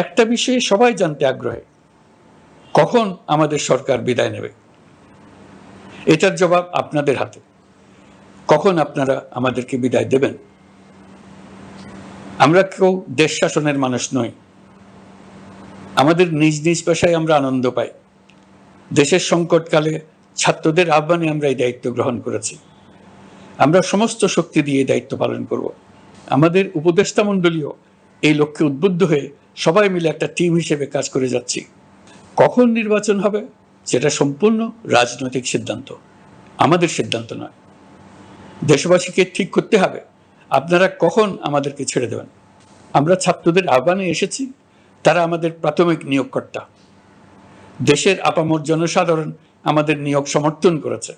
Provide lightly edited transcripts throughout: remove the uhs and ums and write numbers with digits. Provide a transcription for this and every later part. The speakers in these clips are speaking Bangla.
একটা বিষয়ে সবাই জানতে আগ্রহী, কখন আমাদের সরকার বিদায় নেবে। এটার জবাব আপনাদের হাতে। কখন আপনারা আমাদেরকে বিদায় দেবেন? আমরা কেউ দেশ শাসনের মানুষ নই। আমাদের নিজ নিজ পেশায় আমরা আনন্দ পাই। দেশের সংকটকালে ছাত্রদের আহ্বানে আমরা এই দায়িত্ব গ্রহণ করেছি। আমরা সমস্ত শক্তি দিয়ে এই দায়িত্ব পালন করব। আমাদের উপদেষ্টা মণ্ডলীও এই লক্ষ্যে উদ্বুদ্ধ হয়ে সবাই মিলে একটা টিম হিসেবে কাজ করে যাচ্ছি। কখন নির্বাচন হবে সেটা সম্পূর্ণ রাজনৈতিক সিদ্ধান্ত, আমাদের সিদ্ধান্ত নয়। দেশবাসীকে ঠিক করতে হবে আপনারা কখন আমাদেরকে ছেড়ে দেবেন। আমরা ছাত্রদের আহ্বানে এসেছি, তারা আমাদের প্রাথমিক নিয়োগকর্তা। দেশের আপামর জনসাধারণ আমাদের নিয়োগ সমর্থন করেছে।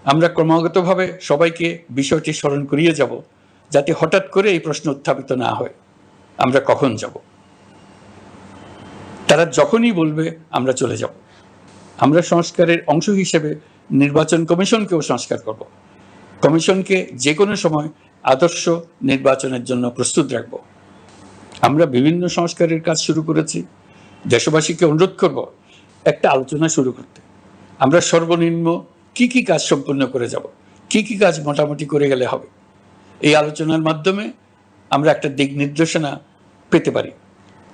আমরা ক্রমাগতভাবে সবাইকে বিষয়টি স্মরণ করিয়ে যাব, যাতে হঠাৎ করে এই প্রশ্ন উত্থাপিত না হয় আমরা কখন যাব। তারা যখনই বলবে আমরা চলে যাব। আমরা সংস্কারের অংশ হিসেবে নির্বাচন কমিশনকেও সংস্কার করব। কমিশনকে যে কোনো সময় আদর্শ নির্বাচনের জন্য প্রস্তুত রাখব। আমরা বিভিন্ন সংস্কারের কাজ শুরু করেছি। দেশবাসীকে অনুরোধ করব একটা আলোচনা শুরু করতে। আমরা সর্বনিম্ন কি কি কাজ সম্পূর্ণ করে যাব, কি কি কাজ মোটামুটি করে গেলে হবে। এই আলোচনার মাধ্যমে আমরা একটা দিক নির্দেশনা পেতে পারি।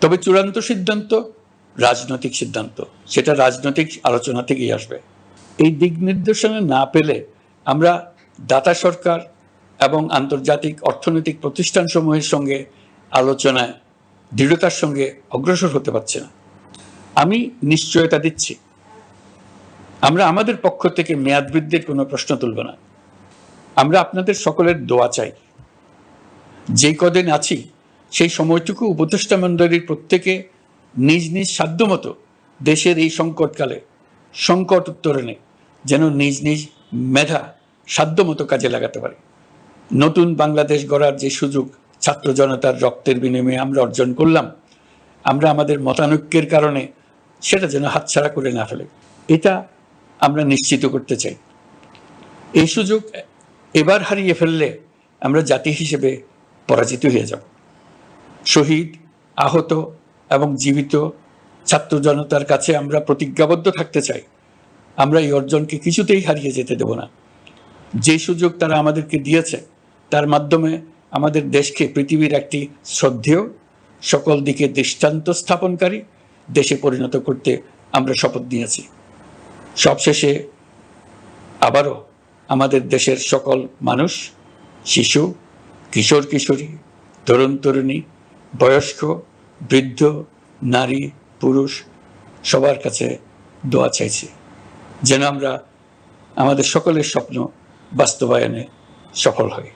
তবে চূড়ান্ত সিদ্ধান্ত রাজনৈতিক সিদ্ধান্ত, সেটা রাজনৈতিক আলোচনা থেকেই আসবে। এই দিক নির্দেশনা না পেলে আমরা দাতা সরকার এবং আন্তর্জাতিক অর্থনৈতিক প্রতিষ্ঠানসমূহের সঙ্গে আলোচনায় দৃঢ়তার সঙ্গে অগ্রসর হতে পারছি না। আমি নিশ্চয়তা দিচ্ছি, আমরা আমাদের পক্ষ থেকে মেয়াদ বৃদ্ধির কোনো প্রশ্ন তুলব না। আমরা আপনাদের সকলের দোয়া চাই। যে কদিন আছি সেই সময়টুকু উপদেষ্টা মণ্ডলীর প্রত্যেকে নিজ নিজ সাধ্যমতো দেশের এই সংকটকালে সংকট উত্তরণে যেন নিজ নিজ মেধা সাধ্যমতো কাজে লাগাতে পারে। নতুন বাংলাদেশ গড়ার যে সুযোগ ছাত্র জনতার রক্তের বিনিময়ে আমরা অর্জন করলাম, আমরা আমাদের মতানৈক্যের কারণে সেটা যেন হাতছাড়া করে না ফেলে, এটা আমরা নিশ্চিত করতে চাই। এই সুযোগ এবার হারিয়ে ফেললে আমরা জাতি হিসেবে পরাজিত হয়ে যাব। শহীদ, আহত এবং জীবিত ছাত্র জনতার কাছে আমরা প্রতিজ্ঞাবদ্ধ থাকতে চাই, আমরা এই অর্জনকে কিছুতেই হারিয়ে যেতে দেব না। যে সুযোগ তারা আমাদেরকে দিয়েছে তার মাধ্যমে আমাদের দেশকে পৃথিবীর একটি শ্রদ্ধেয়, সকল দিকে দৃষ্টান্ত স্থাপনকারী দেশে পরিণত করতে আমরা শপথ নিয়েছি। সবশেষে আবারও আমাদের দেশের সকল মানুষ, শিশু, কিশোর কিশোরী, তরুণ তরুণী, বয়স্ক, বৃদ্ধ, নারী, পুরুষ সবার কাছে দোয়া চাইছি যেন আমরা আমাদের সকলের স্বপ্ন বাস্তবায়নে সফল হই।